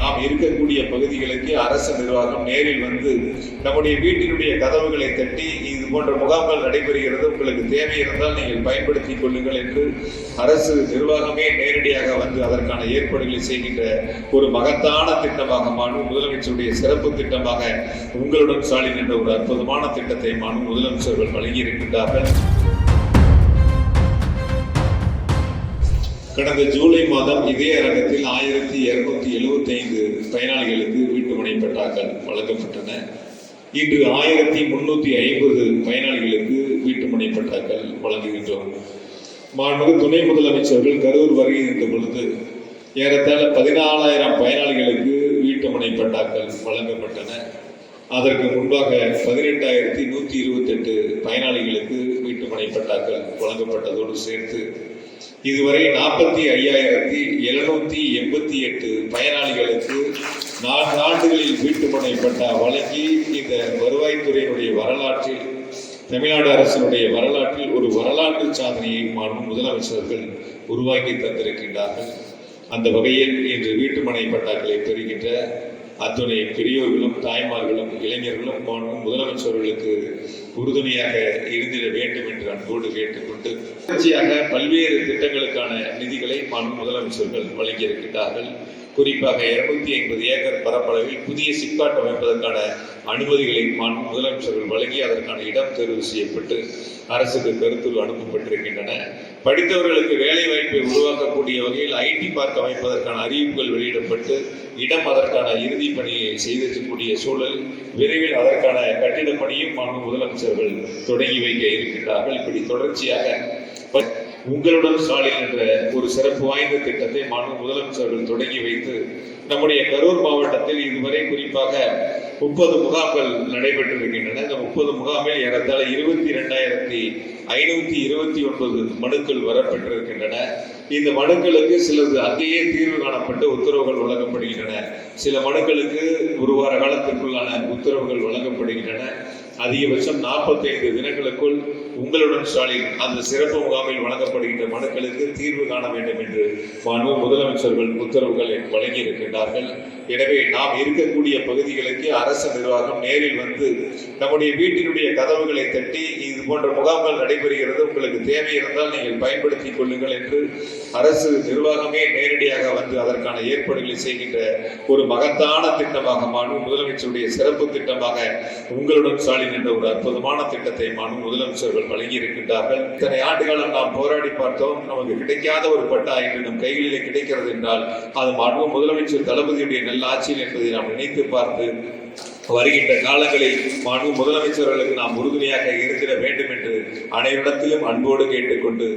நாம் இருக்கக்கூடிய பகுதிகளுக்கு அரசு நிர்வாகம் நேரில் வந்து நம்முடைய வீட்டினுடைய கதவுகளை தட்டி இது போன்ற முகாம்கள் நடைபெறுகிறது, உங்களுக்கு தேவை இருந்தால் நீங்கள் பயன்படுத்திக் கொள்ளுங்கள் என்று அரசு நிர்வாகமே நேரடியாக வந்து அதற்கான ஏற்பாடுகளை செய்கின்ற ஒரு மகத்தான திட்டமாக மாண்பு முதலமைச்சருடைய சிறப்பு திட்டமாக உங்களுடன் ஸ்டாலின் என்ற ஒரு அற்புதமான திட்டத்தை மாண்பு முதலமைச்சர்கள் வழங்கியிருக்கின்றார்கள். கடந்த ஜூலை மாதம் இதே அரங்கத்தில் 1275 பயனாளிகளுக்கு வீட்டுமனை பட்டாக்கள் வழங்கப்பட்டன. இன்று 1350 பயனாளிகளுக்கு வீட்டுமனை பட்டாக்கள் வழங்குகின்றோம். மாண்புமிகு துணை முதலமைச்சர்கள் கரூர் வருகை இருந்த பொழுது ஏறத்தாழ 14,000 பயனாளிகளுக்கு வீட்டுமனை பட்டாக்கள் வழங்கப்பட்டன. அதற்கு முன்பாக 18,128 பயனாளிகளுக்கு வீட்டுமனை பட்டாக்கள் வழங்கப்பட்டதோடு சேர்த்து இதுவரை 45,788 பயனாளிகளுக்கு 4 ஆண்டுகளில் வீட்டுமனை பட்டா வழங்கி இந்த வருவாய்த்துறையினுடைய வரலாற்றில், தமிழ்நாடு அரசினுடைய வரலாற்றில் ஒரு வரலாற்று சாதனையை மாண்பு முதலமைச்சர்கள் உருவாக்கி தந்திருக்கின்றார்கள். அந்த வகையில் இன்று வீட்டுமனை பட்டாக்களை பெறுகின்ற அத்துணை பெரியோர்களும் தாய்மார்களும் இளைஞர்களும் மாண்பு முதலமைச்சர்களுக்கு உறுதுணையாக இருந்திட வேண்டும் என்று அன்போடு கேட்டுக்கொண்டு தொடர்ச்சியாக பல்வேறு திட்டங்களுக்கான நிதிகளை மாண்பு முதலமைச்சர்கள் வழங்கியிருக்கிறார்கள். குறிப்பாக 250 ஏக்கர் பரப்பளவில் புதிய சிப்காட் அமைப்பதற்கான அனுமதிகளை மாண்பு முதலமைச்சர்கள் வழங்கி அதற்கான இடம் தேர்வு செய்யப்பட்டு அரசுக்கு கருத்துரு அனுப்பப்பட்டிருக்கின்றன. படித்தவர்களுக்கு வேலை வாய்ப்பை உருவாக்கக்கூடிய வகையில் ஐடி பார்க் அமைப்பதற்கான அறிவிப்புகள் வெளியிடப்பட்டு இடம் அதற்கான இறுதி பணியை செய்திருக்கக்கூடிய சூழல், விரைவில் அதற்கான கட்டிட பணியும் மாண்பு முதலமைச்சர்கள் தொடங்கி வைக்க இருக்கின்றார்கள். இப்படி தொடர்ச்சியாக உங்களுடன் ஸ்டாலின் என்ற ஒரு சிறப்பு வாய்ந்த திட்டத்தை மாண்பு முதலமைச்சர்கள் தொடங்கி வைத்து நம்முடைய கரூர் மாவட்டத்தில் இதுவரை குறிப்பாக 30 முகாம்கள் நடைபெற்றிருக்கின்றன. இந்த 30 முகாமில் ஏறத்தாழ 22,529 மனுக்கள் வரப்பெற்றிருக்கின்றன. இந்த மனுக்களுக்கு சிலது அங்கேயே தீர்வு காணப்பட்டு உத்தரவுகள் வழங்கப்படுகின்றன. சில மனுக்களுக்கு ஒரு வார காலத்திற்குள்ளான உத்தரவுகள் வழங்கப்படுகின்றன. அதிகபட்சம் 45 தினங்களுக்குள் உங்களுடன் ஸ்டாலின் அந்த சிறப்பு முகாமில் வழங்கப்படுகின்ற மனுக்களுக்கு தீர்வு காண வேண்டும் என்று மாண்பு முதலமைச்சர்கள் உத்தரவுகளை வழங்கி இருக்கின்றார்கள். எனவே நாம் இருக்கக்கூடிய பகுதிகளுக்கு அரசு நிர்வாகம் நேரில் வந்து நம்முடைய வீட்டினுடைய கதவுகளை தட்டி இது போன்ற முகாம்கள் நடைபெறுகிறது, உங்களுக்கு தேவை இருந்தால் நீங்கள் பயன்படுத்திக் கொள்ளுங்கள் என்று அரசு நிர்வாகமே நேரடியாக வந்து அதற்கான ஏற்பாடுகளை செய்கின்ற ஒரு மகத்தான திட்டமாக மாண்பு முதலமைச்சருடைய சிறப்பு திட்டமாக உங்களுடன் ஸ்டாலின் என்ற ஒரு அற்புதமான திட்டத்தை மாண்பு முதலமைச்சர்கள் வழங்கி இருக்கின்றார்கள். இத்தனை ஆண்டுகாலம் நாம் போராடி பார்த்தோம், நமக்கு கிடைக்காத ஒரு பட்டா இன்று நம் கைகளிலே கிடைக்கிறது என்றால் அது மாண்பு முதலமைச்சர் தளபதியுடைய நல்ல ஆட்சியில் என்பதை நாம் நினைத்து பார்த்து வருகின்ற காலங்களில் மாண்பு முதலமைச்சர்களுக்கு நாம் உறுதுணையாக இருந்திட வேண்டும் என்று அனைவரிடத்திலும் அன்போடு கேட்டுக்கொண்டு